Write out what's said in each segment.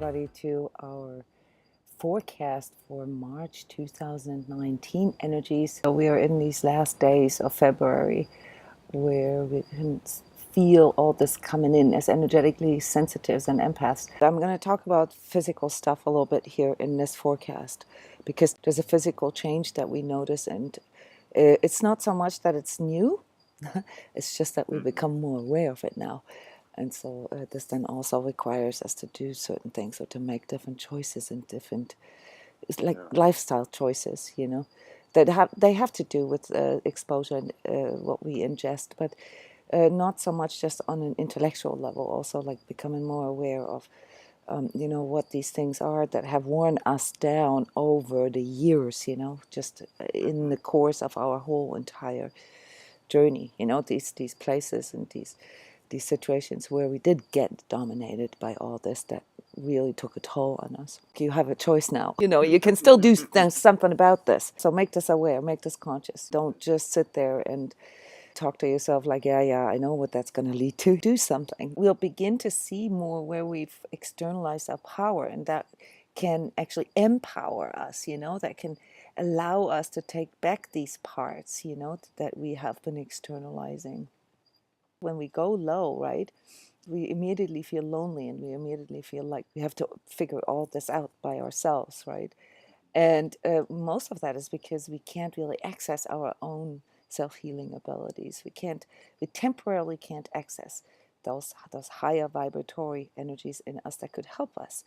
everybody to our forecast for March 2019 energies. So we are in these last days of February where we can feel all this coming in as energetically sensitives and empaths. I'm going to talk about physical stuff a little bit here in this forecast because there's a physical change that we notice, and it's not so much that it's new, it's just that we become more aware of it now. And so this then also requires us to do certain things or to make different choices and different, it's like lifestyle choices, you know, that they have to do with exposure and what we ingest, but not so much just on an intellectual level, also like becoming more aware of, you know, what these things are that have worn us down over the years, you know, just in the course of our whole entire journey, you know, these places and these situations where we did get dominated by all this that really took a toll on us. You have a choice now. You know, you can still do something about this. So make this aware, make this conscious. Don't just sit there and talk to yourself like, yeah, I know what that's going to lead to. Do something. We'll begin to see more where we've externalized our power, and that can actually empower us, you know, that can allow us to take back these parts, you know, that we have been externalizing. When we go low, right, we immediately feel lonely and we immediately feel like we have to figure all this out by ourselves, right? And most of that is because we can't really access our own self-healing abilities. We temporarily can't access those higher vibratory energies in us that could help us.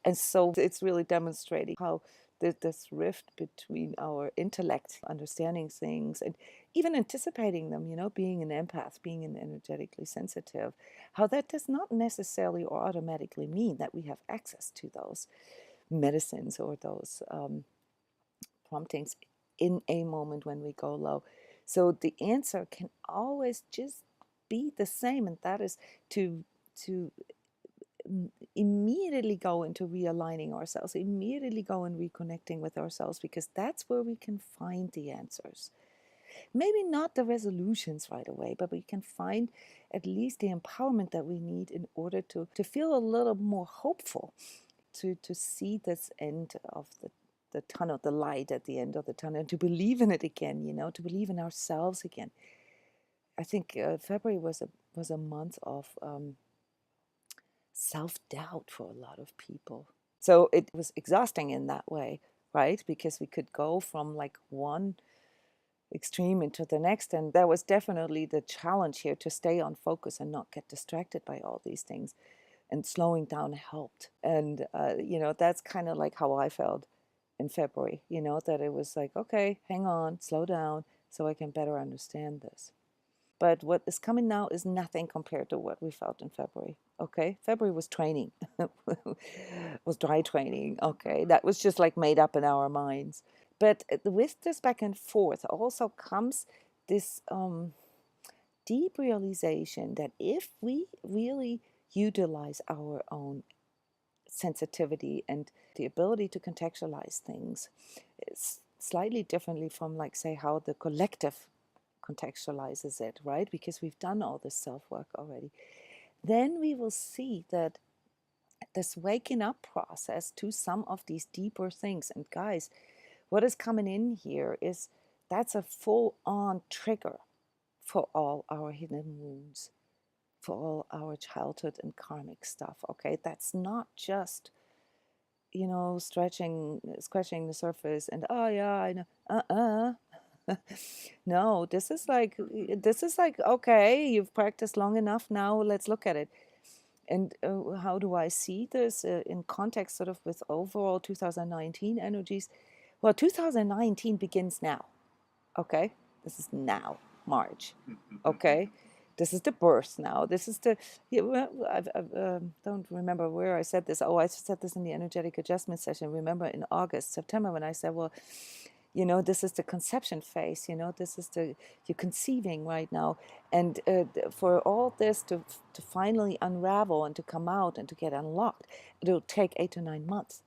And so it's really demonstrating how this rift between our intellect, understanding things, and even anticipating them, you know, being an empath, being an energetically sensitive, how that does not necessarily or automatically mean that we have access to those medicines or those promptings in a moment when we go low. So the answer can always just be the same, and that is to immediately go into realigning ourselves, immediately go and reconnecting with ourselves, because that's where we can find the answers. Maybe not the resolutions right away, but we can find at least the empowerment that we need in order to feel a little more hopeful, to see this end of the tunnel, the light at the end of the tunnel, and to believe in it again, you know, to believe in ourselves again. I think February was a month of self-doubt for a lot of people. So it was exhausting in that way, right? Because we could go from like one extreme into the next, and that was definitely the challenge here, to stay on focus and not get distracted by all these things. And slowing down helped. And you know, that's kind of like how I felt in February, you know, that it was like, okay, hang on, slow down so I can better understand this. But what is coming now is nothing compared to what we felt in February. Okay, February was training, was dry training. Okay, that was just like made up in our minds. But with this back and forth also comes this deep realization that if we really utilize our own sensitivity and the ability to contextualize things, it's slightly differently from, like, say, how the collective contextualizes it, right? Because we've done all this self-work already. Then we will see that this waking up process to some of these deeper things. And guys, what is coming in here is that's a full-on trigger for all our hidden wounds, for all our childhood and karmic stuff. Okay, that's not just, you know, scratching the surface and, oh yeah, I know. No, this is like, okay, you've practiced long enough, now let's look at it. And how do I see this in context sort of with overall 2019 energies? Well, 2019 begins now. Okay, this is now, March. Okay, this is the birth now. This is the, I don't remember where I said this. Oh, I said this in the energetic adjustment session. Remember in August, September, when I said, well, you know, this is the conception phase, you know, this is you're conceiving right now. And for all this to finally unravel and to come out and to get unlocked, it'll take 8 to 9 months,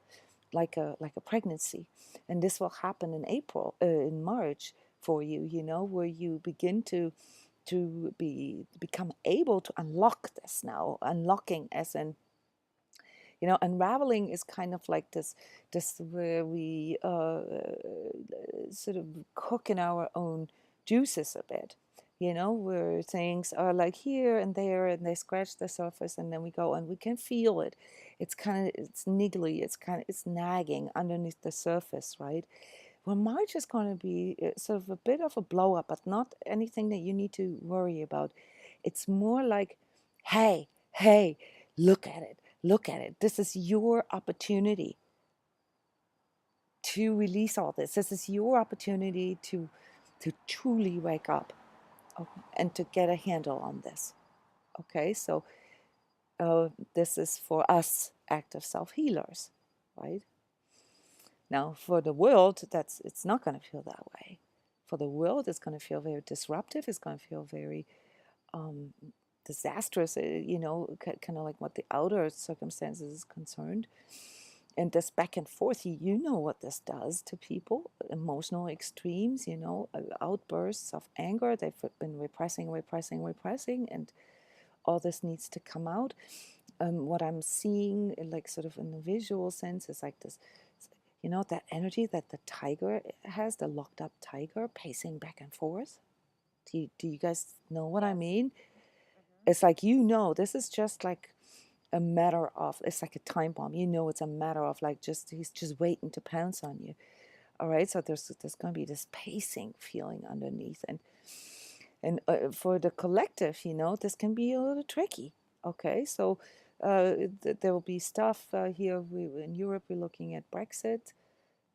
like a pregnancy. And this will happen in April, in March for you, you know, where you begin to become able to unlock this now. Unlocking as in, You know, unraveling is kind of like this where we sort of cook in our own juices a bit. You know, where things are like here and there, and they scratch the surface, and then we go and we can feel it. It's kind of, it's niggly, it's nagging underneath the surface, right? Well, March is going to be sort of a bit of a blow up, but not anything that you need to worry about. It's more like, hey, hey, look at it, look at it. This is your opportunity to release all this. This is your opportunity to truly wake up, and to get a handle on this. Okay, so this is for us active self healers, right? Now, for the world, it's not going to feel that way. For the world, it's going to feel very disruptive. It's going to feel very disastrous. You know, kind of like what the outer circumstances is concerned. And this back and forth, you know what this does to people, emotional extremes, you know, outbursts of anger. They've been repressing, and all this needs to come out. What I'm seeing, like sort of in the visual sense, is like this, you know, that energy that the tiger has, the locked up tiger pacing back and forth. Do you guys know what I mean? It's like, you know, this is just like a matter of, it's like a time bomb. You know, it's a matter of like he's just waiting to pounce on you. All right, so there's going to be this pacing feeling underneath, and for the collective, you know, this can be a little tricky. Okay, so there will be stuff here. In Europe, we're looking at Brexit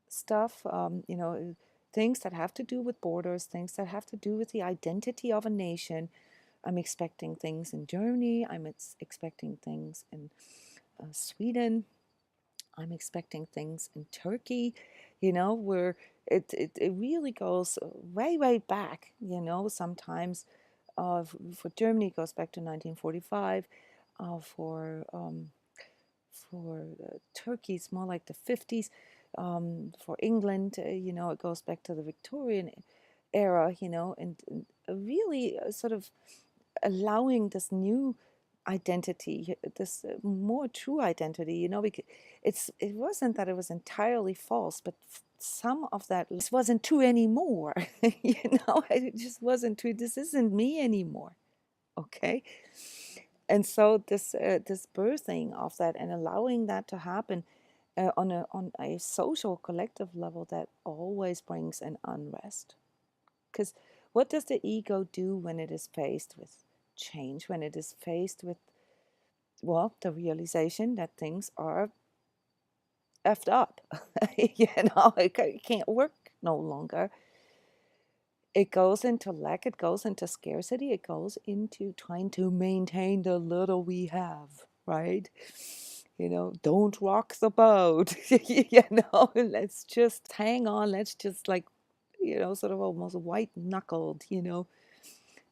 stuff. You know, things that have to do with borders, things that have to do with the identity of a nation. I'm expecting things in Germany. I'm expecting things in Sweden. I'm expecting things in Turkey, you know, where it really goes way, way back, you know, sometimes for Germany it goes back to 1945, for Turkey it's more like the 50s, for England, you know, it goes back to the Victorian era, you know, and really sort of allowing this new identity, this more true identity, you know, because it wasn't that it was entirely false, but some of that this wasn't true anymore. You know, it just wasn't true. This isn't me anymore. Okay, and so this birthing of that and allowing that to happen on a social collective level, that always brings an unrest. Because what does the ego do when it is faced with change, when it is faced with, well, the realization that things are effed up? You know, it can't work no longer. It goes into lack, it goes into scarcity, it goes into trying to maintain the little we have, right? You know, don't rock the boat. You know, let's just hang on, let's just, like, you know, sort of almost white knuckled, you know,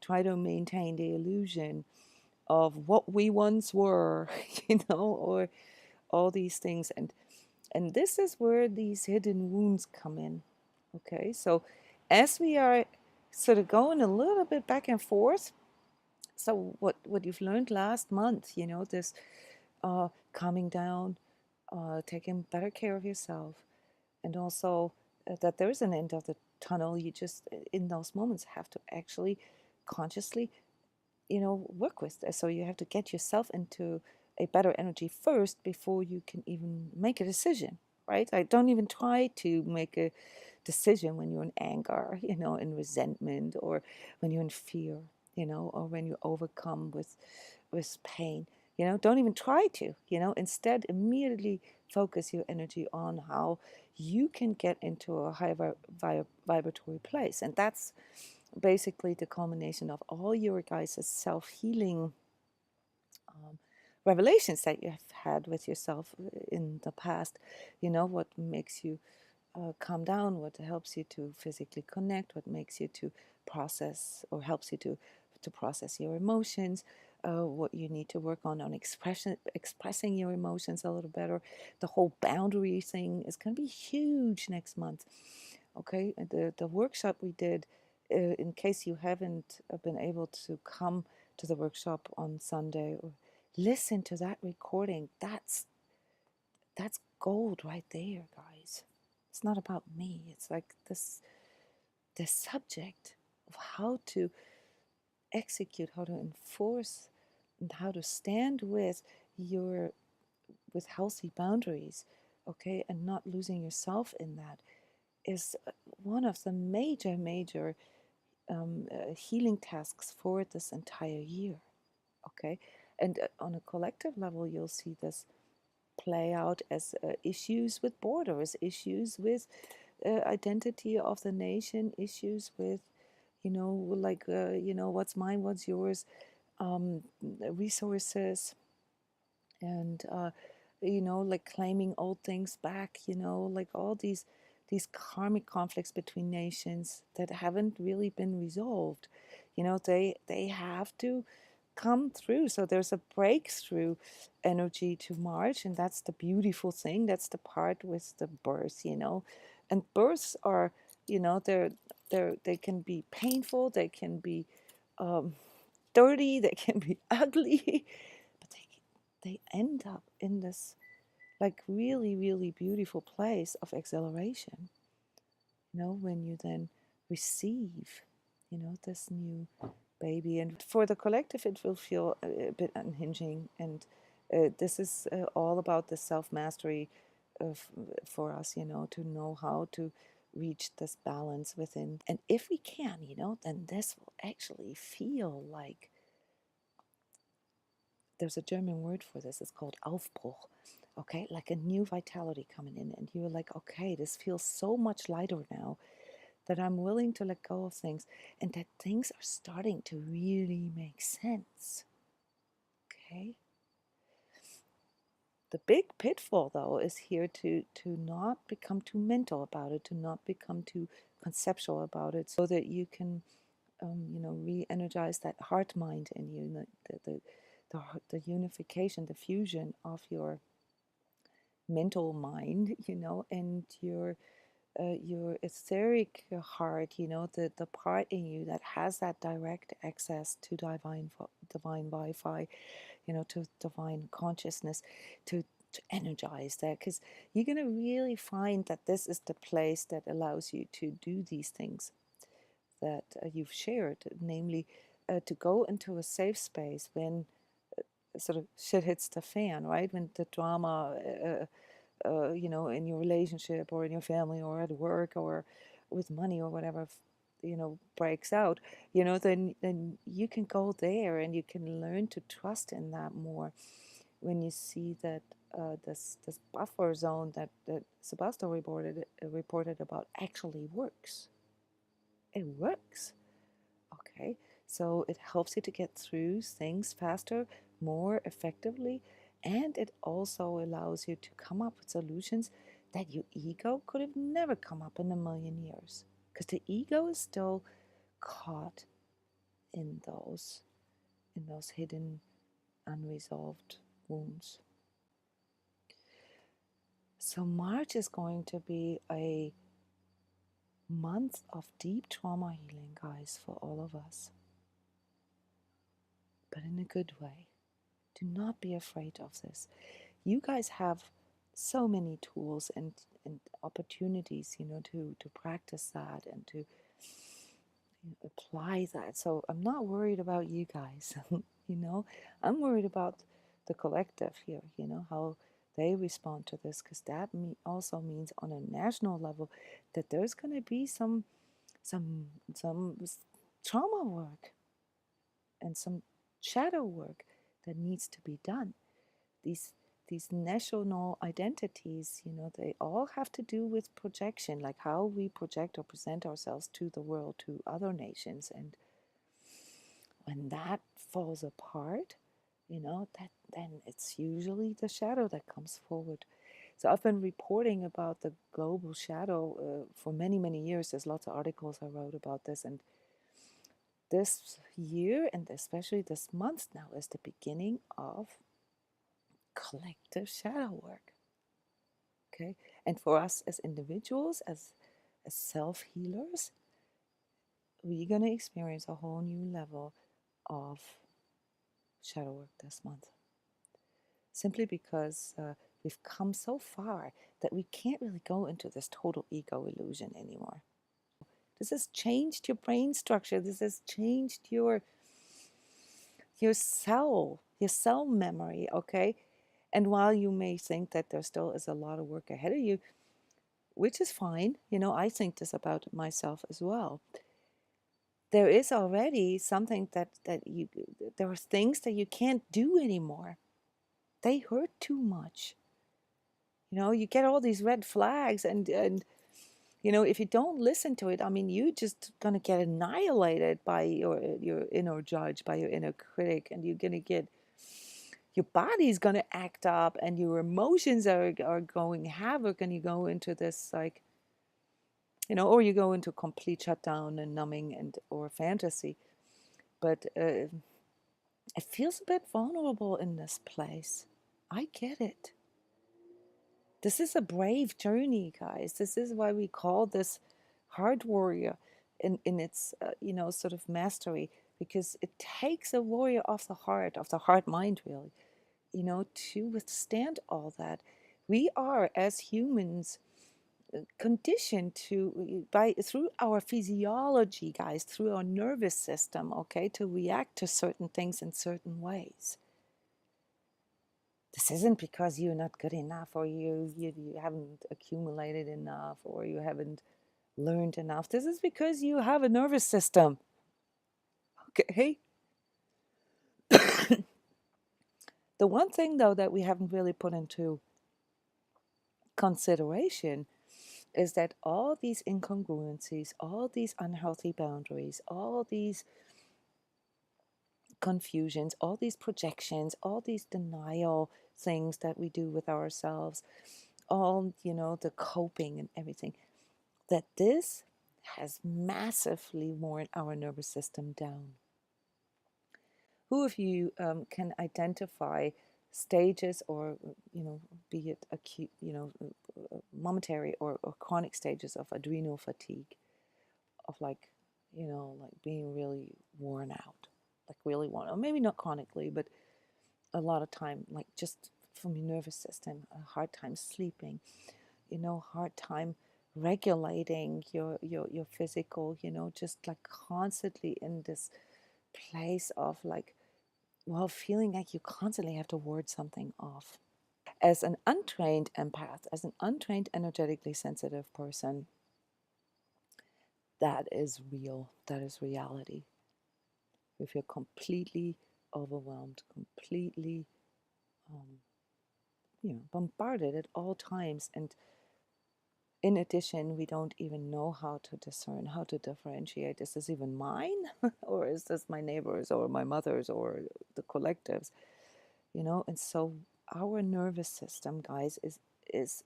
try to maintain the illusion of what we once were, you know, or all these things. And this is where these hidden wounds come in. Okay, so as we are sort of going a little bit back and forth, so what you've learned last month, you know, this calming down, taking better care of yourself, and also that there is an end of the tunnel. You just, in those moments, have to actually consciously, you know, work with this. So you have to get yourself into a better energy first before you can even make a decision, right? I don't even try to make a decision when you're in anger, you know, in resentment, or when you're in fear, you know, or when you're overcome with pain. You know, don't even try to, you know, instead immediately focus your energy on how you can get into a higher vibratory place. And that's basically the culmination of all your guys' self-healing revelations that you have had with yourself in the past. You know, what makes you calm down, what helps you to physically connect, what makes you to process, or helps you to process your emotions, what you need to work on expressing your emotions a little better. The whole boundary thing is going to be huge next month. Okay, the workshop we did, in case you haven't been able to come to the workshop on Sunday, or listen to that recording. That's that's gold right there, guys. It's not about me. It's like this subject of how to execute, how to enforce, and how to stand with your with healthy boundaries, okay, and not losing yourself in that is one of the major healing tasks for this entire year, okay. And on a collective level, you'll see this play out as issues with borders, issues with identity of the nation, issues with, like, what's mine, what's yours, resources, and like claiming old things back, like all these karmic conflicts between nations that haven't really been resolved. They have to come through. So there's a breakthrough energy to March, and that's the beautiful thing. That's the part with the birth, and births are, they can be painful, they can be um, dirty, they can be ugly, but they end up in this like really, really beautiful place of exhilaration, when you then receive, this new baby. And for the collective, it will feel a bit unhinging. And this is all about the self-mastery for us, to know how to reach this balance within. And if we can, then this will actually feel like, there's a German word for this, it's called Aufbruch, okay, like a new vitality coming in, and you're like, okay, this feels so much lighter now, that I'm willing to let go of things, and that things are starting to really make sense, okay. The big pitfall, though, is here to not become too mental about it, to not become too conceptual about it, so that you can re-energize that heart mind in you, the unification, the fusion of your mental mind, and your etheric heart, the part in you that has that direct access to divine Wi-Fi, to divine consciousness, to energize that, because you're going to really find that this is the place that allows you to do these things that you've shared, namely to go into a safe space when sort of shit hits the fan, right? When the drama, in your relationship or in your family or at work or with money or whatever, breaks out, then you can go there and you can learn to trust in that more when you see that this buffer zone that Sebastian reported about actually works. It works. Okay, so it helps you to get through things faster, more effectively, and it also allows you to come up with solutions that your ego could have never come up in a million years, because the ego is still caught in those hidden, unresolved wounds. So March is going to be a month of deep trauma healing, guys, for all of us, but in a good way. Do not be afraid of this. You guys have so many tools and opportunities, to practice that and to apply that. So I'm not worried about you guys, I'm worried about the collective here, how they respond to this, because that also means on a national level that there's going to be some trauma work and some shadow work that needs to be done. These national identities, they all have to do with projection, like how we project or present ourselves to the world, to other nations. And when that falls apart, that then it's usually the shadow that comes forward. So I've been reporting about the global shadow for many years. There's lots of articles I wrote about this, and this year, and especially this month now, is the beginning of collective shadow work. Okay, and for us as individuals, as self-healers, we're going to experience a whole new level of shadow work this month, simply because we've come so far that we can't really go into this total ego illusion anymore. This has changed your brain structure. This has changed your cell memory, okay? And while you may think that there still is a lot of work ahead of you, which is fine, I think this about myself as well. There is already something there are things that you can't do anymore. They hurt too much. You get all these red flags, and if you don't listen to it, I mean, you're just gonna get annihilated by your inner judge, by your inner critic, and you're gonna get your body's gonna act up, and your emotions are going havoc, and you go into this like, or you go into complete shutdown and numbing and or fantasy. But it feels a bit vulnerable in this place. I get it. This is a brave journey, guys. This is why we call this heart warrior in its, sort of mastery, because it takes a warrior of the heart mind, really, to withstand all that. We are, as humans, conditioned through our physiology, guys, through our nervous system, okay, to react to certain things in certain ways. This isn't because you're not good enough, or you haven't accumulated enough, or you haven't learned enough. This is because you have a nervous system. Okay. The one thing, though, that we haven't really put into consideration is that all these incongruencies, all these unhealthy boundaries, all these confusions, all these projections, all these denial things that we do with ourselves, all, the coping and everything, that this has massively worn our nervous system down. Who of you can identify stages, or, be it acute, momentary or chronic stages of adrenal fatigue, of like, like being really worn out, like really worn, or maybe not chronically, but a lot of time, like just from your nervous system, a hard time sleeping, hard time regulating your physical, just like constantly in this place of like, well, feeling like you constantly have to ward something off. As an untrained empath, as an untrained energetically sensitive person, that is real, that is reality. We feel completely overwhelmed, completely bombarded at all times. And in addition, we don't even know how to discern, how to differentiate. Is this even mine? Or is this my neighbor's or my mother's or the collective's? And so our nervous system, guys, is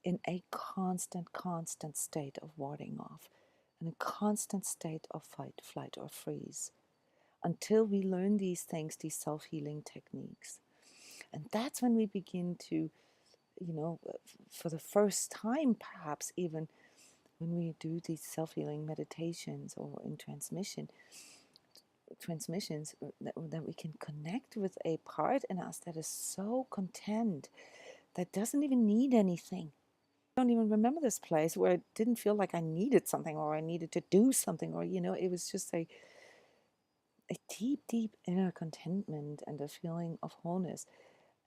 in a constant state of warding off, in a constant state of fight, flight, or freeze, until we learn these things, these self-healing techniques. And that's when we begin to, for the first time, perhaps even when we do these self-healing meditations or in transmissions, that we can connect with a part in us that is so content, that doesn't even need anything. I don't even remember this place where it didn't feel like I needed something, or I needed to do something, or, it was just a deep inner contentment and a feeling of wholeness.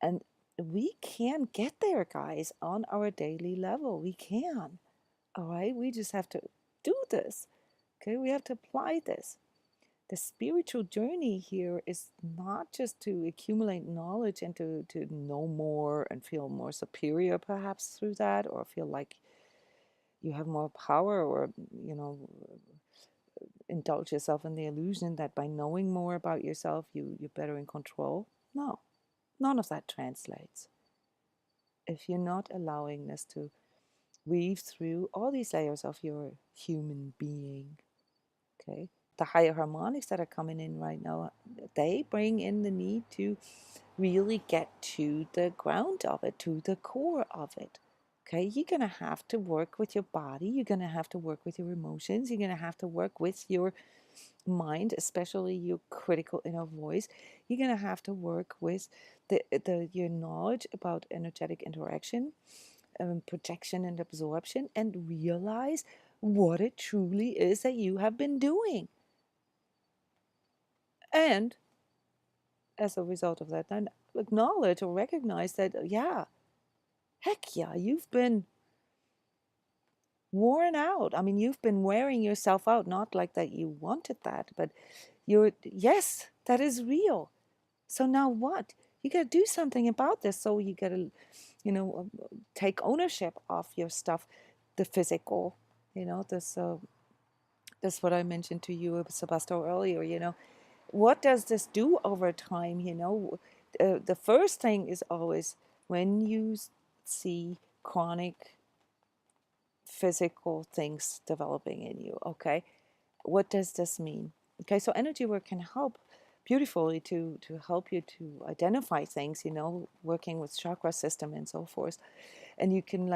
And we can get there, guys, on our daily level. We can. All right. We just have to do this. Okay. We have to apply this. The spiritual journey here is not just to accumulate knowledge and to know more and feel more superior, perhaps, through that, or feel like you have more power, or, indulge yourself in the illusion that by knowing more about yourself, you're better in control. No, none of that translates if you're not allowing this to weave through all these layers of your human being. Okay, the higher harmonics that are coming in right now, they bring in the need to really get to the ground of it, to the core of it. Okay, you're going to have to work with your body, you're going to have to work with your emotions, you're going to have to work with your mind, especially your critical inner voice. You're going to have to work with your knowledge about energetic interaction, projection and absorption, and realize what it truly is that you have been doing. And as a result of that, then acknowledge or recognize that, yeah, heck yeah, you've been worn out. I mean, you've been wearing yourself out, not like that you wanted that, but yes, that is real. So now what? You got to do something about this. So you got to, take ownership of your stuff, the physical, this what I mentioned to you, Sebastian, earlier, what does this do over time? The first thing is always when you see chronic physical things developing in you, okay? What does this mean? Okay, so energy work can help beautifully to help you to identify things, working with chakra system and so forth. And you can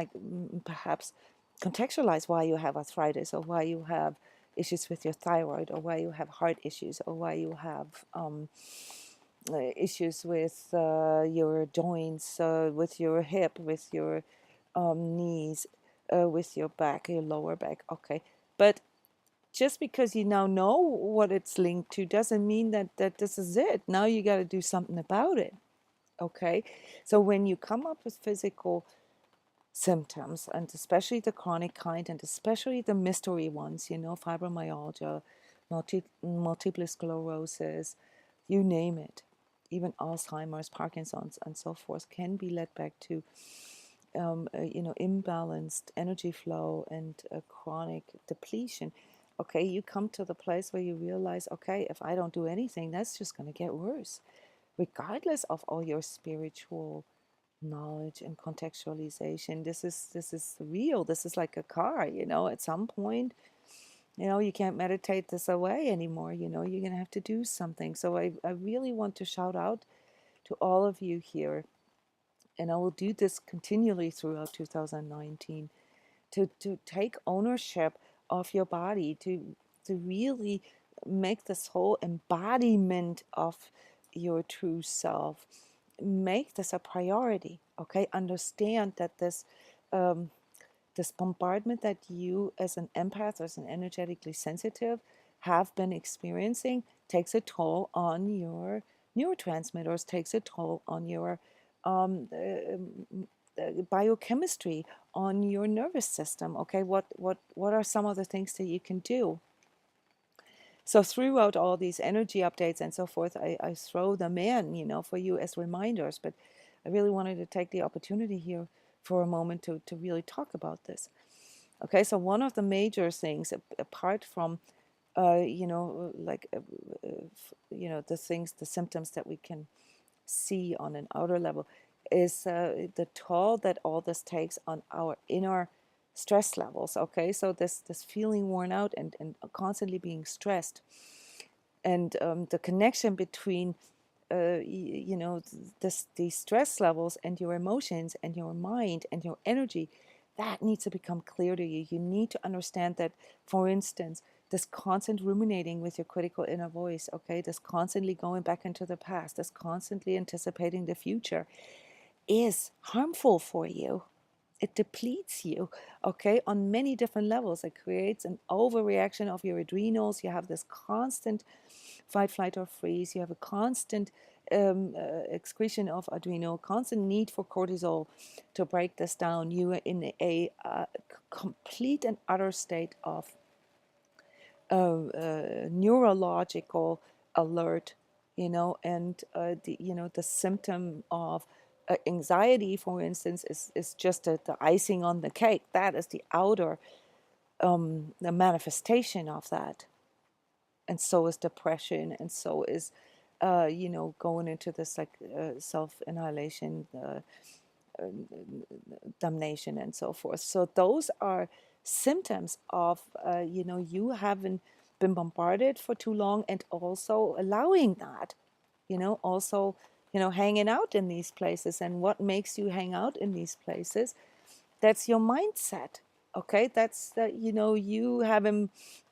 perhaps contextualize why you have arthritis, or why you have issues with your thyroid, or why you have heart issues, or why you have issues with your joints, with your hip, with your knees, with your back, your lower back. Okay, but just because you now know what it's linked to doesn't mean that this is it. Now you got to do something about it. Okay, so when you come up with physical symptoms, and especially the chronic kind, and especially the mystery ones, fibromyalgia, multiple sclerosis, you name it, even Alzheimer's, Parkinson's, and so forth, can be led back to imbalanced energy flow and chronic depletion. Okay, you come to the place where you realize, okay, if I don't do anything, that's just going to get worse, regardless of all your spiritual knowledge and contextualization. This is real. This is like a car. At some point, you can't meditate this away anymore. You're gonna have to do something. So I really want to shout out to all of you here, and I will do this continually throughout 2019, to take ownership of your body, to really make this whole embodiment of your true self, make this a priority. Okay, understand that this bombardment that you as an empath, as an energetically sensitive, have been experiencing takes a toll on your neurotransmitters, takes a toll on your biochemistry, on your nervous system. Okay, what are some of the things that you can do? So throughout all these energy updates and so forth, I throw them in, for you as reminders. But I really wanted to take the opportunity here for a moment to really talk about this. Okay, so one of the major things, apart from, the symptoms that we can see on an outer level, is the toll that all this takes on our inner stress levels. Okay, so this feeling worn out and constantly being stressed, and the connection between these stress levels and your emotions and your mind and your energy, that needs to become clear to you. You need to understand that, for instance, this constant ruminating with your critical inner voice, okay, this constantly going back into the past, this constantly anticipating the future, is harmful for you. It depletes you, okay, on many different levels. It creates an overreaction of your adrenals. You have this constant fight, flight, or freeze. You have a constant excretion of adrenal, constant need for cortisol to break this down. You are in a complete and utter state of neurological alert, and the symptom of anxiety, for instance, is just the icing on the cake. That is the outer, the manifestation of that. And so is depression, and so is, going into this self-annihilation, damnation, and so forth. So those are symptoms of, you haven't been bombarded for too long, and also allowing that, also, hanging out in these places. And what makes you hang out in these places? that's your mindset. Okay, that's that, you know, you haven't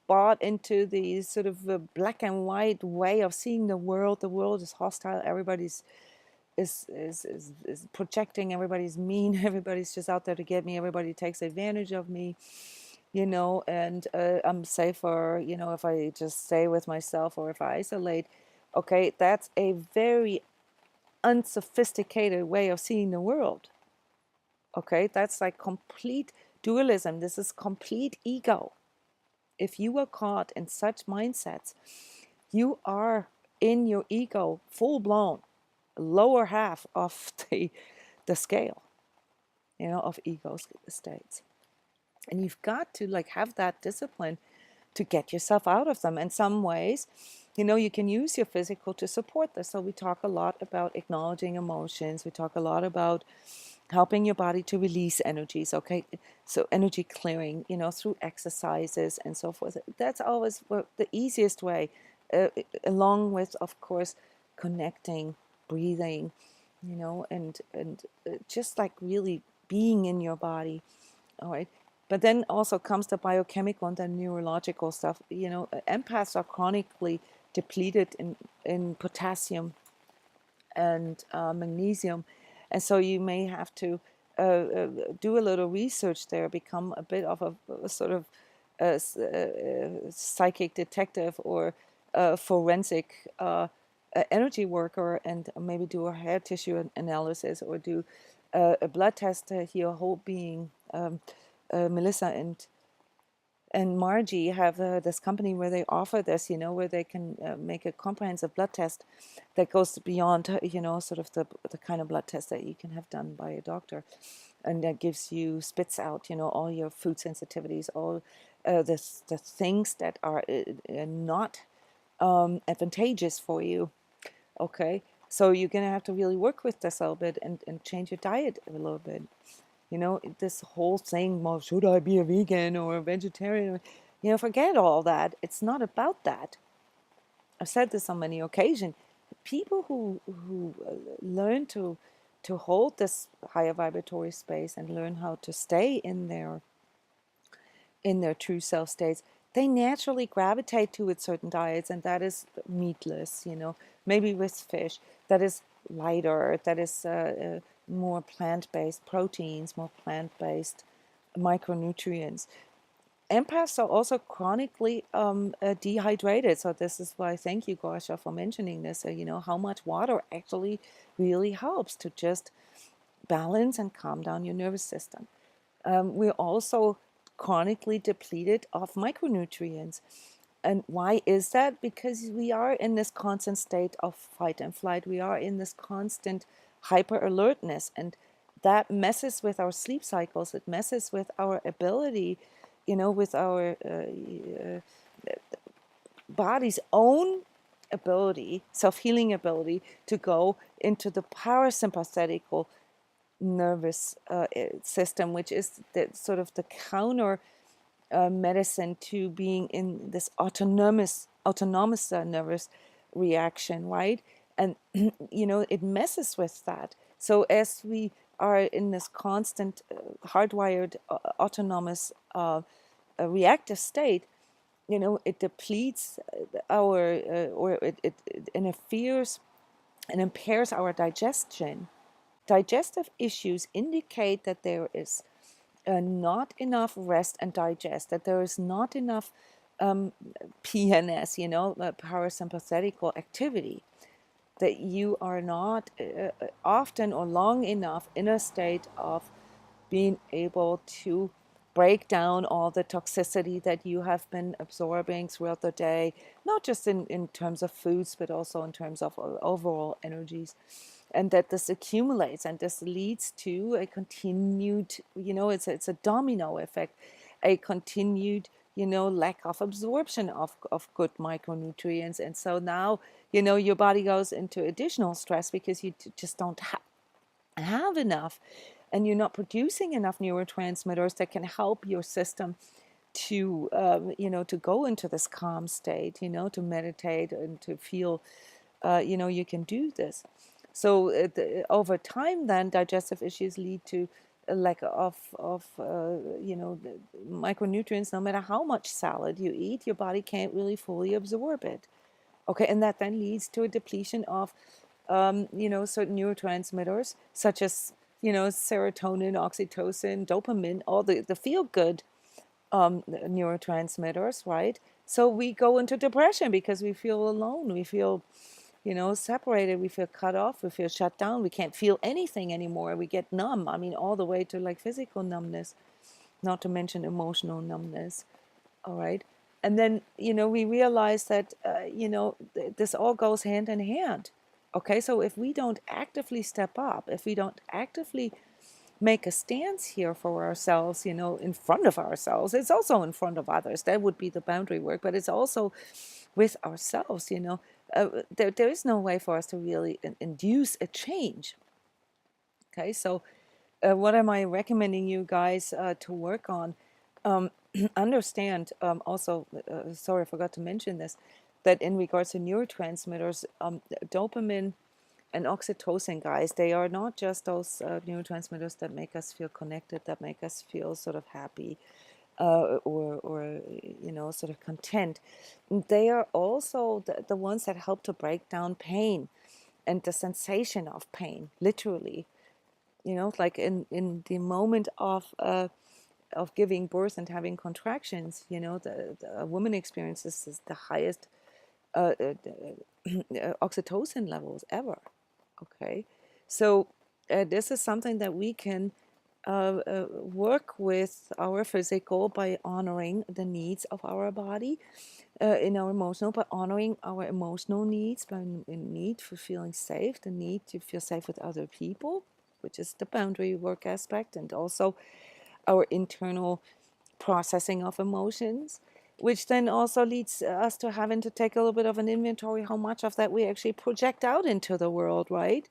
bought into the sort of black and white way of seeing the world. The world is hostile. Everybody's is projecting. Everybody's mean. Everybody's just out there to get me. Everybody takes advantage of me, you know, and I'm safer, you know, if I just stay with myself or if I isolate. Okay, that's a very unsophisticated way of seeing the world. Okay, that's like complete dualism. This is complete ego. If you are caught in such mindsets, you are in your ego, full blown, lower half of the scale, you know, of ego states. And you've got to like have that discipline to get yourself out of them. In some ways, you know, you can use your physical to support this. So we talk a lot about acknowledging emotions. We talk a lot about helping your body to release energies. Okay, so energy clearing, you know, through exercises and so forth. That's always the easiest way, along with, of course, connecting, breathing, you know, and just like really being in your body. All right. But then also comes the biochemical and the neurological stuff. You know, empaths are chronically depleted in potassium and magnesium. And so you may have to do a little research there, become a bit of a sort of psychic detective or forensic energy worker, and maybe do a hair tissue analysis or do a blood test to hear whole being. Melissa and Margie have this company where they offer this, you know, where they can make a comprehensive blood test that goes beyond, you know, sort of the kind of blood test that you can have done by a doctor. And that gives you, spits out, you know, all your food sensitivities, all the things that are not advantageous for you. Okay. So you're going to have to really work with this a little bit and change your diet a little bit. You know, this whole thing, well, should I be a vegan or a vegetarian? You know, forget all that. It's not about that. I've said this on many occasions. People who learn to hold this higher vibratory space and learn how to stay in their true self states, they naturally gravitate to certain diets, and that is meatless, you know, maybe with fish, that is lighter, that is more plant-based proteins, more plant-based micronutrients. Empaths are also chronically dehydrated, so this is why, thank you, Gosha, for mentioning this. You know, how much water actually really helps to just balance and calm down your nervous system. We're also chronically depleted of micronutrients. And why is that? Because we are in this constant state of fight and flight. We are in this constant hyper alertness, and that messes with our sleep cycles. It messes with our ability, you know, with our body's own ability, self-healing ability, to go into the parasympathetical nervous system, which is the sort of the counter medicine to being in this autonomous nervous reaction, right? And you know, it messes with that. So as we are in this constant hardwired autonomous reactive state, you know, it depletes our or it interferes and impairs our digestion. Digestive issues indicate that there is not enough rest and digest, that there is not enough PNS, you know, parasympathetical activity, that you are not often or long enough in a state of being able to break down all the toxicity that you have been absorbing throughout the day, not just in terms of foods, but also in terms of overall energies. And that this accumulates and this leads to a continued, you know, it's a domino effect, a continued, you know, lack of absorption of good micronutrients. And so now, you know, your body goes into additional stress because you just don't have enough, and you're not producing enough neurotransmitters that can help your system to you know, to go into this calm state, you know, to meditate and to feel you know, you can do this. So over time then digestive issues lead to lack of the micronutrients. No matter how much salad you eat, your body can't really fully absorb it. Okay, and that then leads to a depletion of certain neurotransmitters such as serotonin, oxytocin, dopamine, all the feel good neurotransmitters, right? So we go into depression because we feel alone, we feel separated, we feel cut off, we feel shut down, we can't feel anything anymore, we get numb. I mean, all the way to like physical numbness, not to mention emotional numbness. All right. And then we realize that this all goes hand in hand. Okay, so if we don't actively step up, if we don't actively make a stance here for ourselves, in front of ourselves, it's also in front of others, that would be the boundary work, but it's also with ourselves. There is no way for us to really induce a change. Okay, so what am I recommending you guys to work on? Understand also, sorry, I forgot to mention this, that in regards to neurotransmitters, dopamine and oxytocin, guys, they are not just those neurotransmitters that make us feel connected, that make us feel sort of happy, or sort of content. They are also the ones that help to break down pain and the sensation of pain, literally. Like in the moment of giving birth and having contractions, a woman experiences the highest oxytocin levels ever. Okay, so this is something that we can work with our physical by honoring the needs of our body, in our emotional, by honoring our emotional needs, by need for feeling safe, the need to feel safe with other people, which is the boundary work aspect, and also our internal processing of emotions, which then also leads us to having to take a little bit of an inventory how much of that we actually project out into the world, right?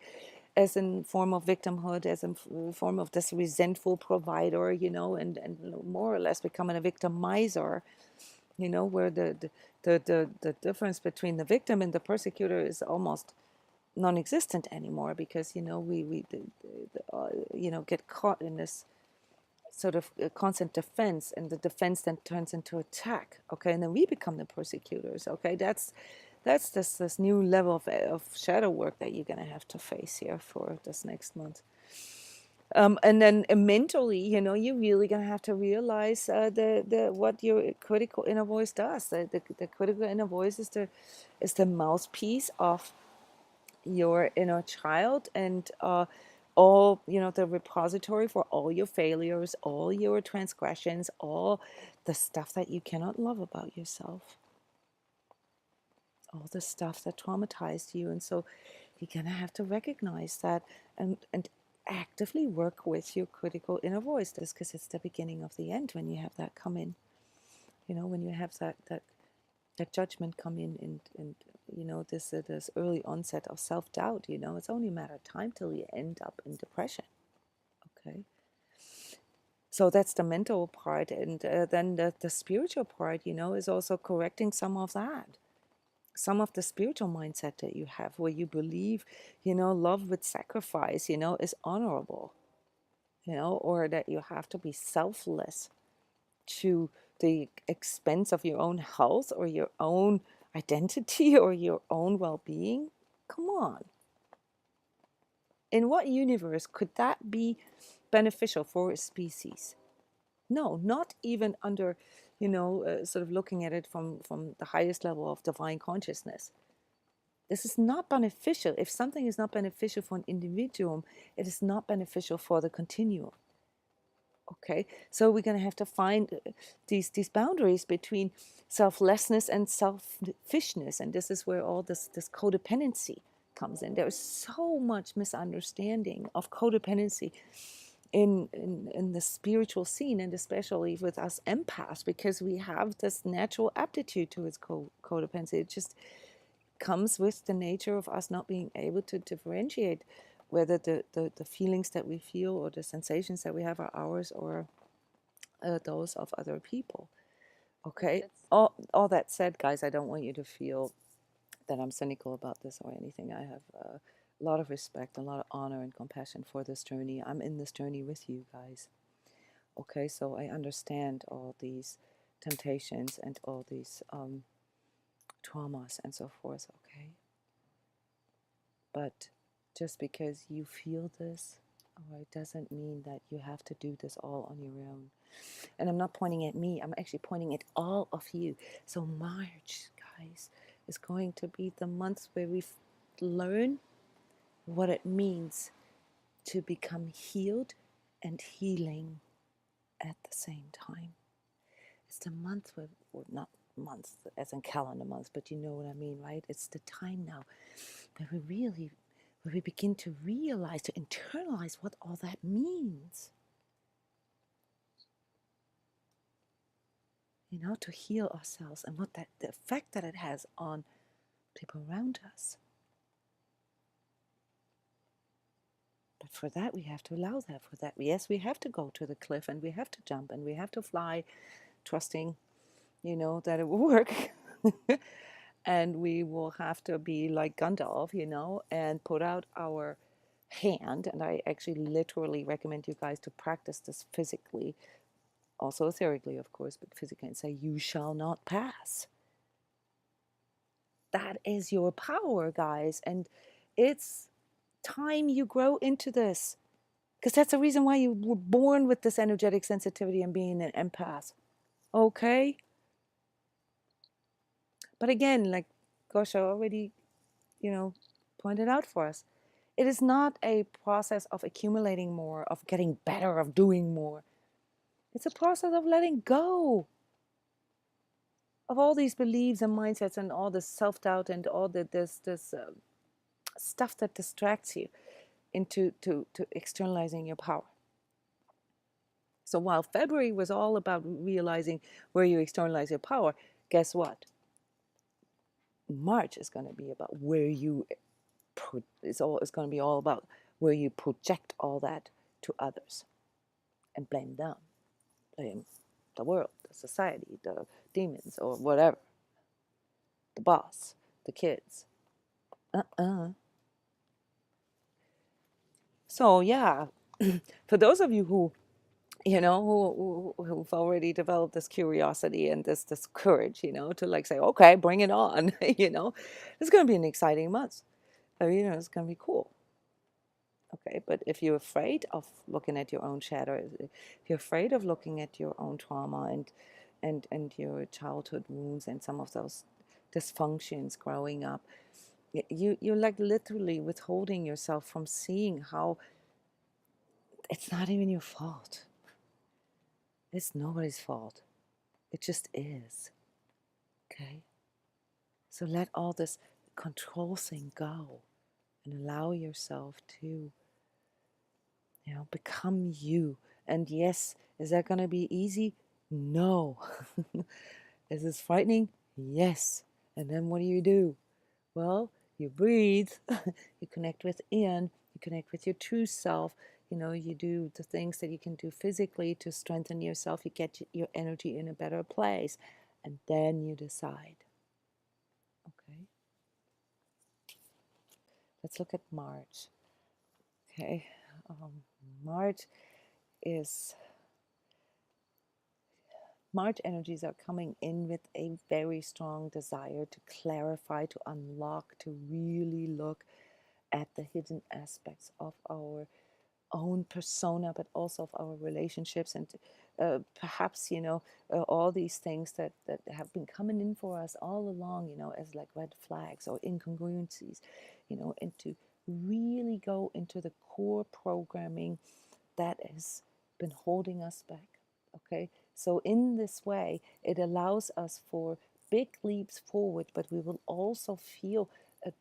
As in form of victimhood, as in form of this resentful provider, and more or less becoming a victimizer, where the difference between the victim and the persecutor is almost non-existent anymore, because we get caught in this sort of constant defense, and the defense then turns into attack. Okay, and then we become the persecutors. Okay, that's this new level of shadow work that you're gonna have to face here for this next month. And then mentally, you're really gonna have to realize the what your critical inner voice does. The critical inner voice is the mouthpiece of your inner child, and all the repository for all your failures, all your transgressions, all the stuff that you cannot love about yourself, all the stuff that traumatized you. And so you're gonna have to recognize that, and actively work with your critical inner voice, because it's the beginning of the end when you have that come in, when you have that judgment come in, and this early onset of self-doubt. It's only a matter of time till you end up in depression. Okay, so that's the mental part, and then the spiritual part, is also correcting some of that, some of the spiritual mindset that you have, where you believe love with sacrifice is honorable, or that you have to be selfless to the expense of your own health or your own identity or your own well-being. Come on. In what universe could that be beneficial for a species? No, not even under, sort of looking at it from the highest level of divine consciousness. This is not beneficial. If something is not beneficial for an individuum, it is not beneficial for the continuum. Okay, so we're going to have to find these boundaries between selflessness and selfishness, and this is where all this codependency comes in. There is so much misunderstanding of codependency in the spiritual scene, and especially with us empaths, because we have this natural aptitude towards codependency. It just comes with the nature of us not being able to differentiate whether the feelings that we feel or the sensations that we have are ours or those of other people. Okay, all that said, guys, I don't want you to feel that I'm cynical about this or anything. I have a lot of respect, a lot of honor and compassion for this journey. I'm in this journey with you guys. Okay, so I understand all these temptations and all these traumas and so forth. Okay, but just because you feel this, all right, doesn't mean that you have to do this all on your own. And I'm not pointing at me, I'm actually pointing at all of you. So March, guys, is going to be the month where we learn what it means to become healed and healing at the same time. It's the month where, or not months as in calendar months, but you know what I mean, right? It's the time now where we begin to realize, to internalize what all that means. You know, to heal ourselves and what the effect that it has on people around us. But for that, we have to allow that. For that, yes, we have to go to the cliff and we have to jump and we have to fly, trusting, you know, that it will work. And we will have to be like Gandalf, you know, and put out our hand. And I actually literally recommend you guys to practice this physically, also etherically, of course, but physically, and say, "You shall not pass." That is your power, guys. And it's time you grow into this, because that's the reason why you were born with this energetic sensitivity and being an empath. Okay? But again, like Gosha already, you know, pointed out for us, it is not a process of accumulating more, of getting better, of doing more. It's a process of letting go of all these beliefs and mindsets and all this self-doubt and all this stuff that distracts you into to externalizing your power. So while February was all about realizing where you externalize your power, guess what? March is going to be about where you it's going to be all about where you project all that to others and blame them, blame the world, the society, the demons, or whatever, the boss, the kids. So yeah, for those of you who, you know, who've already developed this curiosity and this courage, you know, to like say, okay, bring it on, you know, it's going to be an exciting month. You know, it's going to be cool. Okay, but if you're afraid of looking at your own shadow, if you're afraid of looking at your own trauma and your childhood wounds and some of those dysfunctions growing up, you're like literally withholding yourself from seeing how it's not even your fault. It's nobody's fault. It just is. Okay? So let all this control thing go and allow yourself to, you know, become you. And yes, is that going to be easy? No. Is this frightening? Yes. And then what do? Well, you breathe, you connect within, you connect with your true self. You know, you do the things that you can do physically to strengthen yourself. You get your energy in a better place. And then you decide. Okay. Let's look at March. Okay. March is March energies are coming in with a very strong desire to clarify, to unlock, to really look at the hidden aspects of our own persona, but also of our relationships, and perhaps, you know, all these things that have been coming in for us all along, you know, as like red flags or incongruencies, you know, and to really go into the core programming that has been holding us back. Okay, so in this way it allows us for big leaps forward, but we will also feel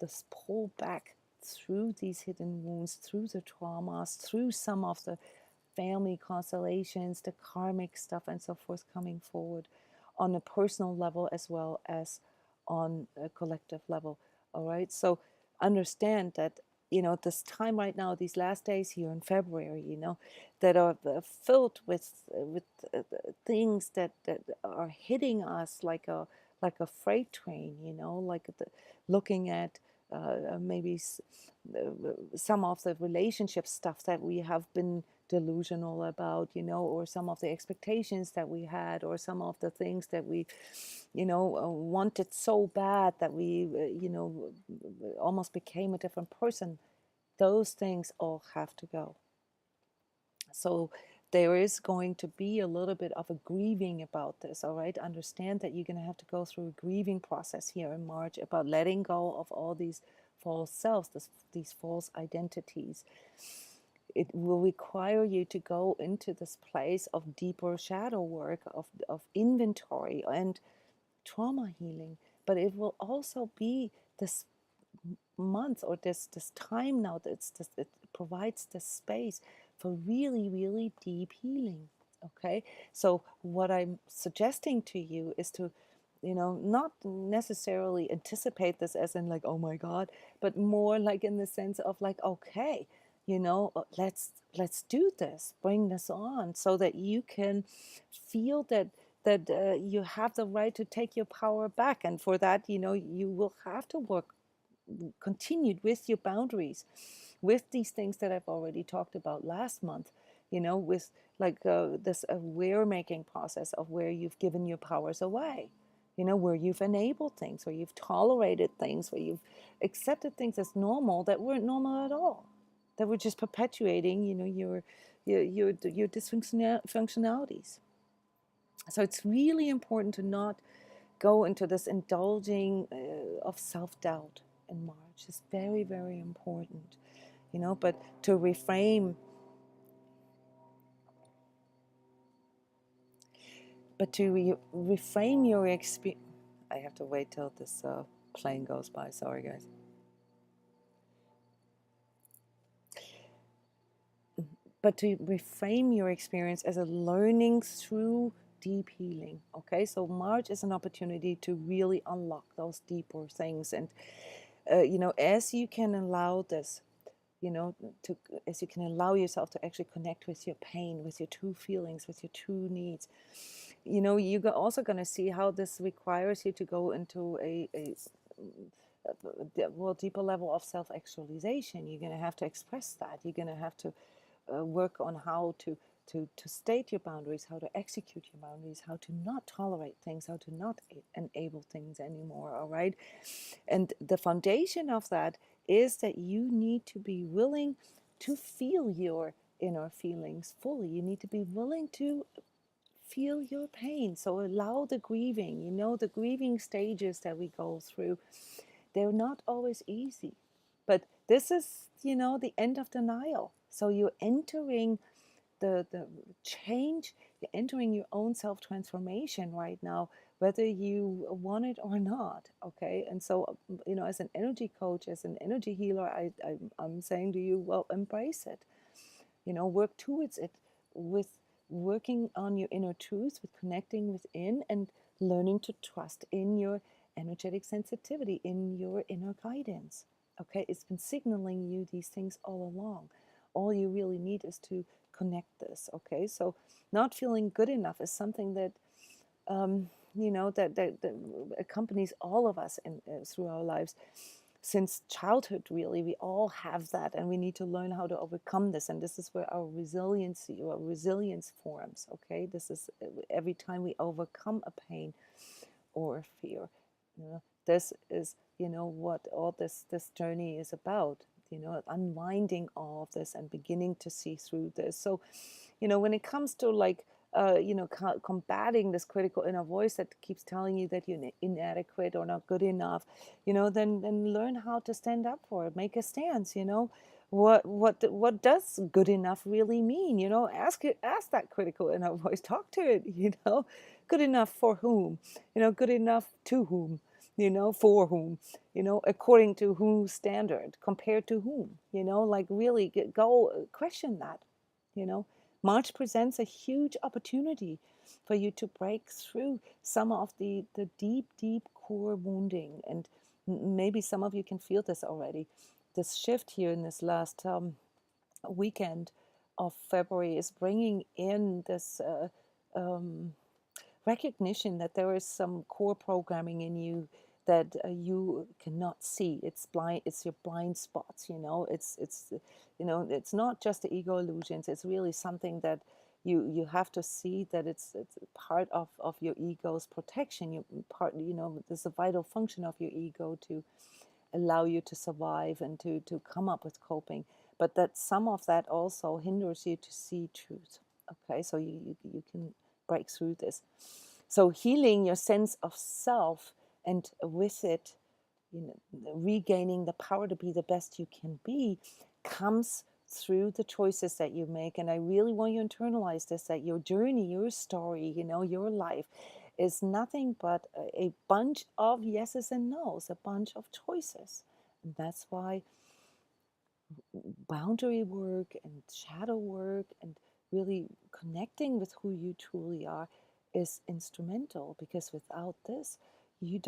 this pull back through these hidden wounds, through the traumas, through some of the family constellations, the karmic stuff and so forth coming forward on a personal level as well as on a collective level. All right, so understand that, you know, this time right now, these last days here in February, you know, that are filled with things that are hitting us like a freight train, you know, like looking at maybe some of the relationship stuff that we have been delusional about, or some of the expectations that we had, or some of the things that we, wanted so bad that we, almost became a different person. Those things all have to go. So there is going to be a little bit of a grieving about this, all right? Understand that you're going to have to go through a grieving process here in March about letting go of all these false selves, these false identities. It will require you to go into this place of deeper shadow work, of inventory and trauma healing. But it will also be this month or this time now that it provides the space for really, really deep healing. Okay, so what I'm suggesting to you is to, not necessarily anticipate this as in like, oh my God, but more like in the sense of like, okay, let's do this, bring this on, so that you can feel that you have the right to take your power back. And for that, you will have to work continued with your boundaries, with these things that I've already talked about last month, with like this aware making process of where you've given your powers away, where you've enabled things, where you've tolerated things, where you've accepted things as normal that weren't normal at all, that were just perpetuating, your dysfunctionalities. So it's really important to not go into this indulging of self-doubt in March. It's very, very important, but to reframe, reframe your experience. I have to wait till this plane goes by. Sorry, guys. But to reframe your experience as a learning through deep healing. Okay, so March is an opportunity to really unlock those deeper things. And as you can allow this, as you can allow yourself to actually connect with your pain, with your true feelings, with your true needs, you're also going to see how this requires you to go into a deeper level of self-actualization. You're going to have to express that. You're going to have to work on how to state your boundaries, how to execute your boundaries, how to not tolerate things, how to not enable things anymore, all right? And the foundation of that is that you need to be willing to feel your inner feelings fully. You need to be willing to feel your pain. So allow the grieving. The grieving stages that we go through, they're not always easy. But this is, the end of denial. So you're entering the change, you're entering your own self-transformation right now, whether you want it or not. Okay, and so as an energy coach, as an energy healer, I'm saying to you, well, embrace it. Work towards it with working on your inner truth, with connecting within, and learning to trust in your energetic sensitivity, in your inner guidance. Okay, it's been signaling you these things all along. All you really need is to connect this. Okay, so not feeling good enough is something that that accompanies all of us through our lives since childhood. Really, we all have that, and we need to learn how to overcome this. And this is where our resilience forms. Okay, this is every time we overcome a pain or a fear. This is what all this journey is about. Unwinding all of this and beginning to see through this. So, when it comes to like, combating this critical inner voice that keeps telling you that you're inadequate or not good enough, then learn how to stand up for it, make a stance. What does good enough really mean? Ask that critical inner voice, talk to it. Good enough for whom? Good enough to whom? For whom, according to whose standard, compared to whom, like really go question that. March presents a huge opportunity for you to break through some of the deep core wounding. And maybe some of you can feel this already. This shift here in this last weekend of February is bringing in this recognition that there is some core programming in you that you cannot see. It's blind. It's your blind spots. It's not just the ego illusions. It's really something that you have to see, that it's part of your ego's protection. There's a vital function of your ego to allow you to survive and to come up with coping. But that some of that also hinders you to see truth. Okay, so you can break through this. So healing your sense of self, and with it, regaining the power to be the best you can be, comes through the choices that you make. And I really want you to internalize this, that your journey, your story, your life is nothing but a bunch of yeses and nos, a bunch of choices. And that's why boundary work and shadow work and really connecting with who you truly are is instrumental, because without this, you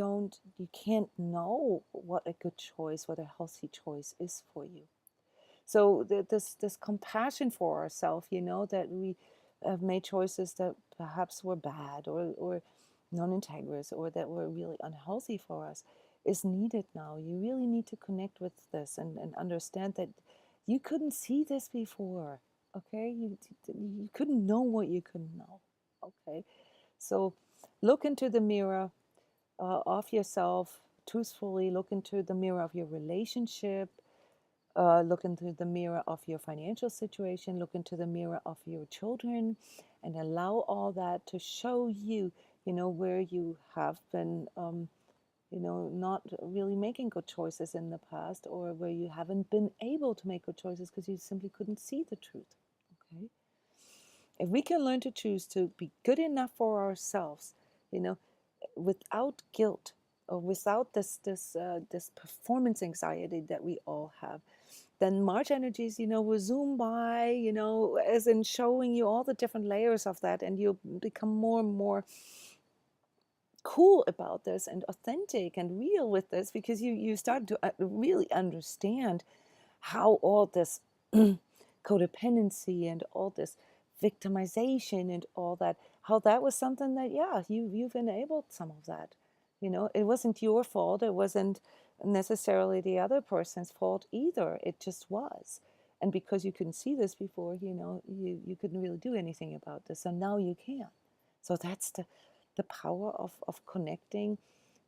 can't know what a good choice, what a healthy choice is for you. So this compassion for ourselves, that we have made choices that perhaps were bad or non-integrous, or that were really unhealthy for us, is needed now. You really need to connect with this and understand that you couldn't see this before. Okay, you couldn't know what you couldn't know. Okay, so look into the mirror of yourself truthfully. Look into the mirror of your relationship. Look into the mirror of your financial situation. Look into the mirror of your children, and allow all that to show you, where you have been, not really making good choices in the past, or where you haven't been able to make good choices because you simply couldn't see the truth. Okay. If we can learn to choose to be good enough for ourselves, without guilt, or without this performance anxiety that we all have, then March energies, will zoom by, as in showing you all the different layers of that, and you'll become more and more cool about this and authentic and real with this, because you start to really understand how all this codependency and all this victimization and all that, how that was something that, yeah, you've enabled some of that. It wasn't your fault. It wasn't necessarily the other person's fault either. It just was. And because you couldn't see this before, you couldn't really do anything about this. So now you can. So that's the power of connecting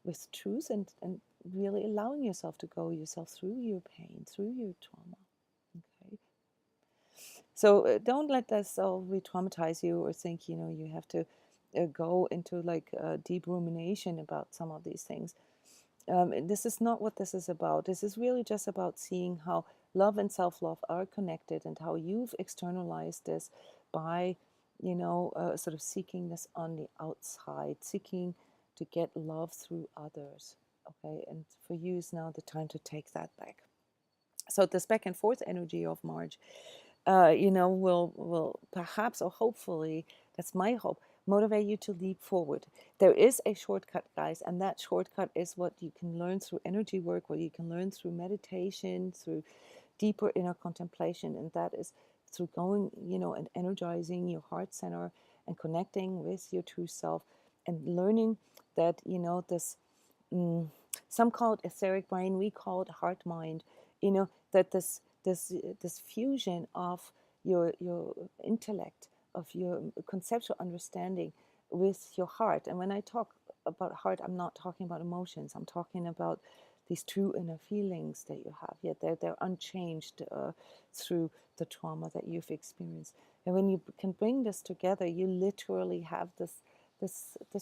with truth, and really allowing yourself to go yourself through your pain, through your trauma. Okay. So don't let this all re-traumatize you, or think, you have to go into like deep rumination about some of these things. This is not what this is about. This is really just about seeing how love and self-love are connected, and how you've externalized this by, sort of seeking this on the outside, seeking to get love through others. Okay, and for you is now the time to take that back. So this back and forth energy of March, will perhaps, or hopefully, that's my hope, motivate you to leap forward. There is a shortcut, guys, and that shortcut is what you can learn through energy work, what you can learn through meditation, through deeper inner contemplation, and that is through going, and energizing your heart center and connecting with your true self, and learning that, this, some call it etheric brain, we call it heart mind, that this fusion of your intellect, of your conceptual understanding with your heart. And when I talk about heart, I'm not talking about emotions. I'm talking about these true inner feelings that you have. Yet they're unchanged through the trauma that you've experienced. And when you can bring this together, you literally have this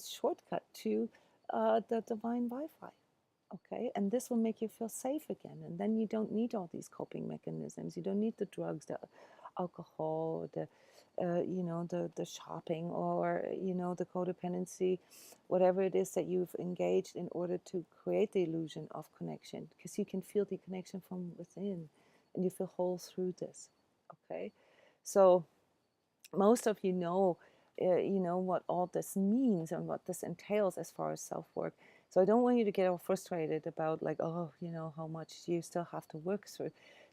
shortcut to the divine Wi-Fi. Okay, and this will make you feel safe again, and then you don't need all these coping mechanisms. You don't need the drugs, the alcohol, the shopping, or the codependency, whatever it is that you've engaged in order to create the illusion of connection, because you can feel the connection from within, and you feel whole through this. Okay, so most of what all this means and what this entails as far as self-work. So I don't want you to get all frustrated about like, oh, how much you still have to work through.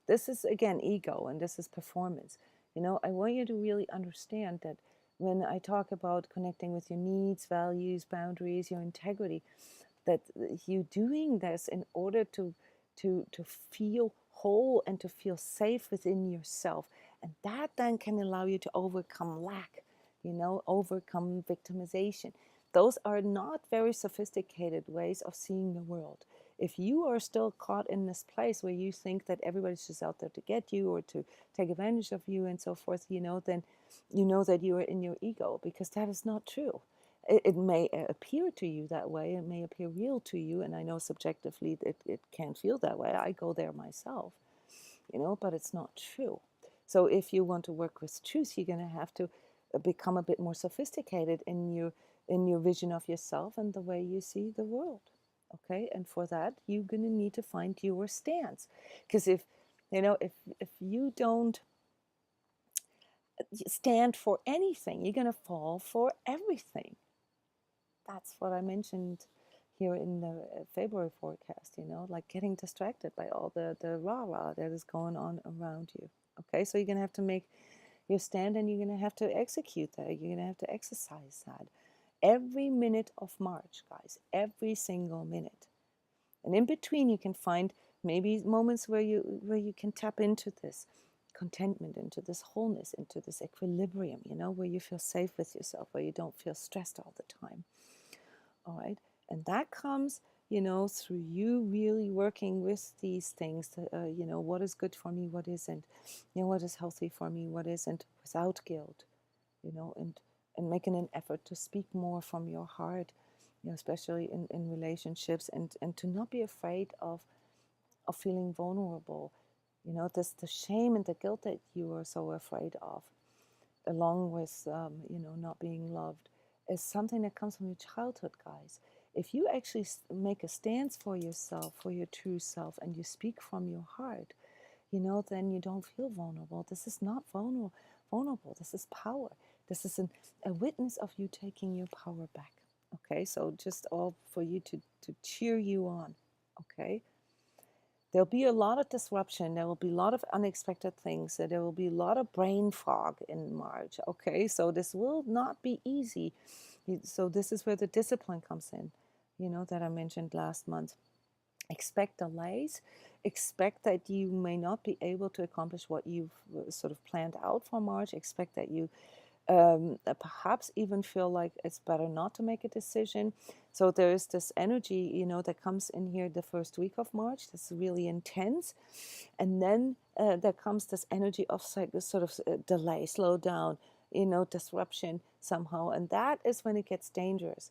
This is, again, ego, and this is performance. I want you to really understand that when I talk about connecting with your needs, values, boundaries, your integrity, that you doing this in order to feel whole and to feel safe within yourself. And that then can allow you to overcome lack, overcome victimization. Those are not very sophisticated ways of seeing the world. If you are still caught in this place where you think that everybody's just out there to get you or to take advantage of you and so forth, then you know that you are in your ego, because that is not true. It may appear to you that way, it may appear real to you, and I know subjectively it can feel that way. I go there myself, but it's not true. So if you want to work with truth, you're going to have to become a bit more sophisticated in your vision of yourself and the way you see the world. Okay, and for that you're going to need to find your stance, because if you don't stand for anything, you're going to fall for everything. That's what I mentioned here in the February forecast, like getting distracted by all the rah-rah that is going on around you. Okay, so you're going to have to make your stand, and you're going to have to execute that. You're going to have to exercise that. Every minute of March, guys, every single minute. And in between, you can find maybe moments where you can tap into this contentment, into this wholeness, into this equilibrium, where you feel safe with yourself, where you don't feel stressed all the time. All right, and that comes, through you really working with these things. What is good for me, what isn't, what is healthy for me, what isn't, without guilt, and making an effort to speak more from your heart, especially in relationships, and to not be afraid of feeling vulnerable. The shame and the guilt that you are so afraid of, along with not being loved, is something that comes from your childhood, guys. If you actually make a stance for yourself, for your true self, and you speak from your heart, then you don't feel vulnerable. This is not vulnerable. This is power. This is a witness of you taking your power back. Okay, so just all for you to cheer you on. Okay. There'll be a lot of disruption. There will be a lot of unexpected things. There will be a lot of brain fog in March. Okay, so this will not be easy. So this is where the discipline comes in, that I mentioned last month. Expect delays. Expect that you may not be able to accomplish what you've sort of planned out for March. Expect that you perhaps even feel like it's better not to make a decision. So there is this energy, that comes in here the first week of March. That's really intense. And then there comes this energy of sort of delay, slow down, disruption somehow. And that is when it gets dangerous,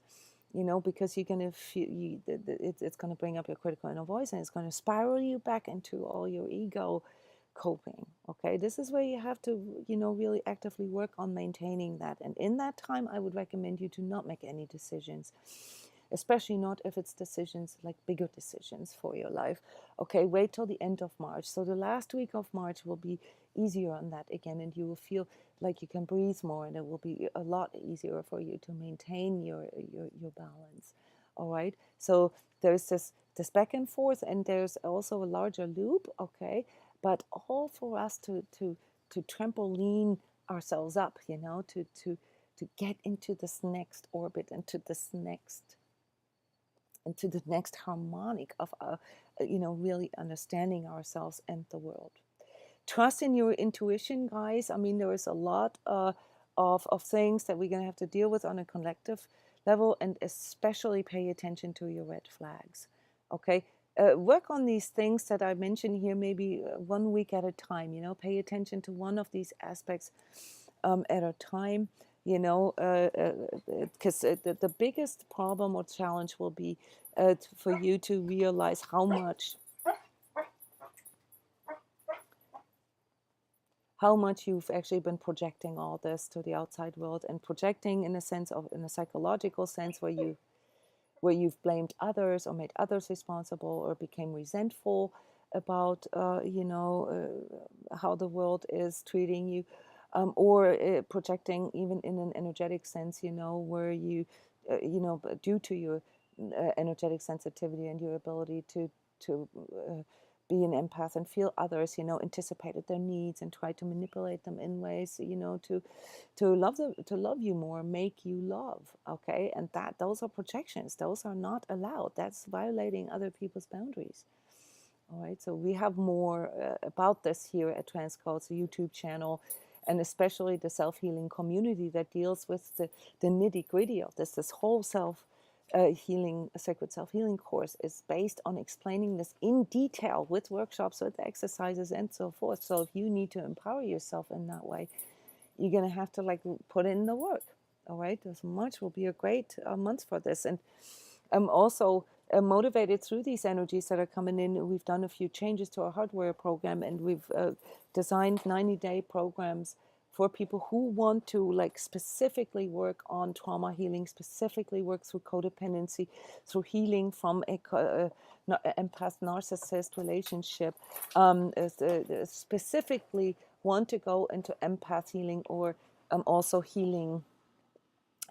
because you're going to feel, it's going to bring up your critical inner voice, and it's going to spiral you back into all your ego coping. Okay, this is where you have to really actively work on maintaining that. And in that time, I would recommend you to not make any decisions, especially not if it's decisions like bigger decisions for your life. Okay, wait till the end of March. So the last week of March will be easier on that again, and you will feel like you can breathe more, and it will be a lot easier for you to maintain your balance. All right, so there's this back and forth, and there's also a larger loop. Okay, but all for us to trampoline ourselves up, to get into this next orbit, into the next harmonic of really understanding ourselves and the world. Trust in your intuition, guys. I mean, there is a lot of things that we're going to have to deal with on a collective level, and especially pay attention to your red flags. Okay, work on these things that I mentioned here, maybe 1 week at a time. Pay attention to one of these aspects at a time. Because the biggest problem or challenge will be for you to realize how much you've actually been projecting all this to the outside world, and projecting in a psychological sense, where you've blamed others or made others responsible, or became resentful about how the world is treating you, or projecting even in an energetic sense, where you due to your energetic sensitivity and your ability to be an empath and feel others, anticipated their needs and try to manipulate them in ways, to love them, to love you more, make you love. Okay, and those are projections. Those are not allowed. That's violating other people's boundaries. All right, so we have more about this here at transCODES, a YouTube channel, and especially the self-healing community that deals with the nitty-gritty of this. This whole healing, sacred self-healing course is based on explaining this in detail with workshops, with exercises, and so forth. So if you need to empower yourself in that way, you're going to have to put in the work. All right, this March will be a great month for this. And I'm also motivated through these energies that are coming in. We've done a few changes to our hardware program, and we've designed 90-day programs for people who want to specifically work on trauma healing, specifically work through codependency, through healing from a empath narcissist relationship, specifically want to go into empath healing, or also healing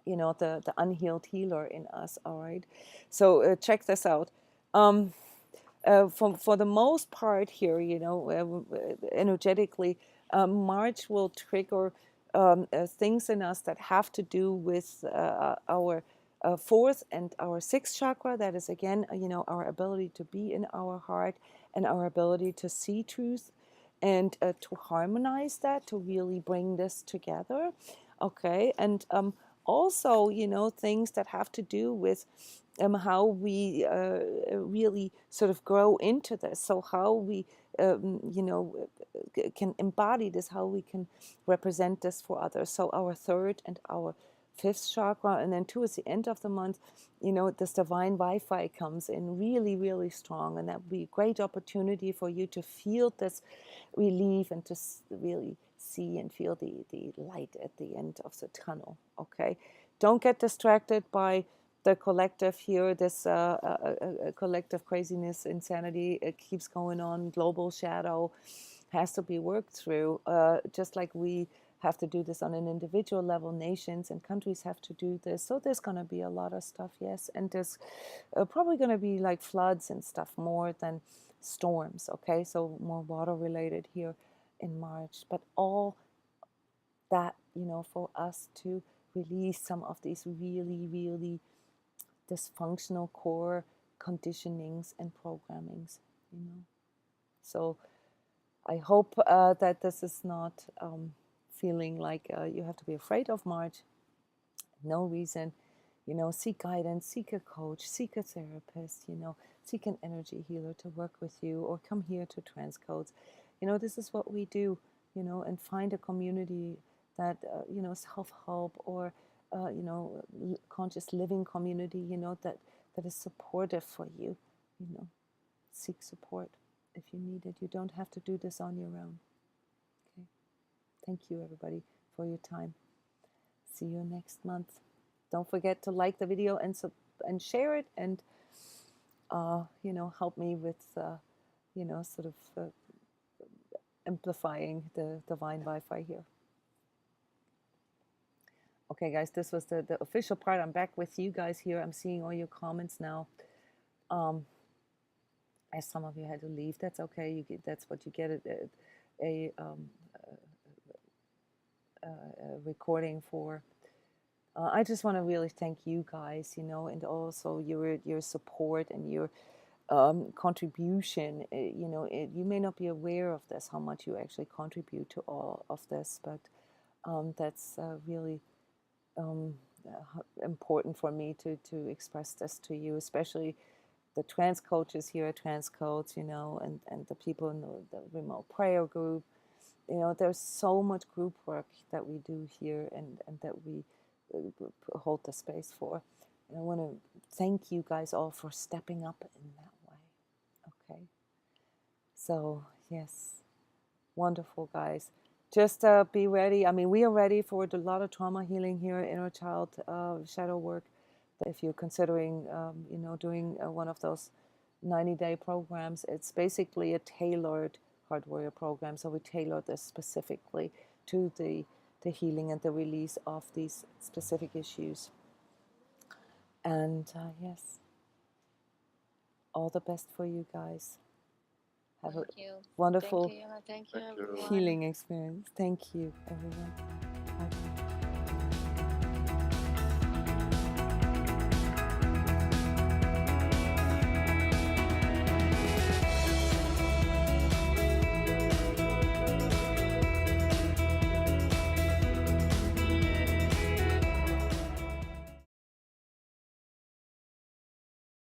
the unhealed healer in us. All right, so check this out. For the most part here, energetically, March will trigger things in us that have to do with our fourth and our sixth chakra. That is, again, our ability to be in our heart and our ability to see truth and to harmonize that, to really bring this together. Okay, and also, things that have to do with how we really sort of grow into this. So how we, can embody this, how we can represent this for others. So our third and our fifth chakra, and then towards the end of the month, this divine Wi-Fi comes in really, really strong, and that would be a great opportunity for you to feel this relief and to really see and feel the light at the end of the tunnel. Okay, don't get distracted by the collective here. This collective craziness, insanity, it keeps going on. Global shadow has to be worked through, just like we have to do this on an individual level. Nations and countries have to do this. So there's going to be a lot of stuff, yes, and there's probably going to be like floods and stuff more than storms. Okay, so more water related here in March, but all that, for us to release some of these really, really dysfunctional core conditionings and programmings, So I hope that this is not feeling like you have to be afraid of March. No reason. Seek guidance, seek a coach, seek a therapist, seek an energy healer to work with you, or come here to transCODES. This is what we do, and find a community that, self-help or, conscious living community, that is supportive for you, seek support if you need it. You don't have to do this on your own. Okay. Thank you, everybody, for your time. See you next month. Don't forget to like the video and share it, and help me with sort of amplifying the divine Wi-Fi here. Okay, guys, this was the official part. I'm back with you guys here. I'm seeing all your comments now. As some of you had to leave, that's okay. That's what you get at a recording for. I just want to really thank you guys, and also your support and your contribution. You may not be aware of this, how much you actually contribute to all of this, but that's really important for me to express this to you, especially the trans coaches here at transCODES, and the people in the remote prayer group. There's so much group work that we do here, and that we hold the space for. And I want to thank you guys all for stepping up in that way. Okay. So, yes, wonderful, guys. Just be ready. I mean, we are ready for a lot of trauma healing here, inner child shadow work. If you're considering, doing one of those 90-day programs, it's basically a tailored heart warrior program. So we tailor this specifically to the healing and the release of these specific issues. And yes, all the best for you guys. Have Thank a you. wonderful Thank you, Yona. Thank you, Thank you. everyone. healing experience. Thank you, everyone.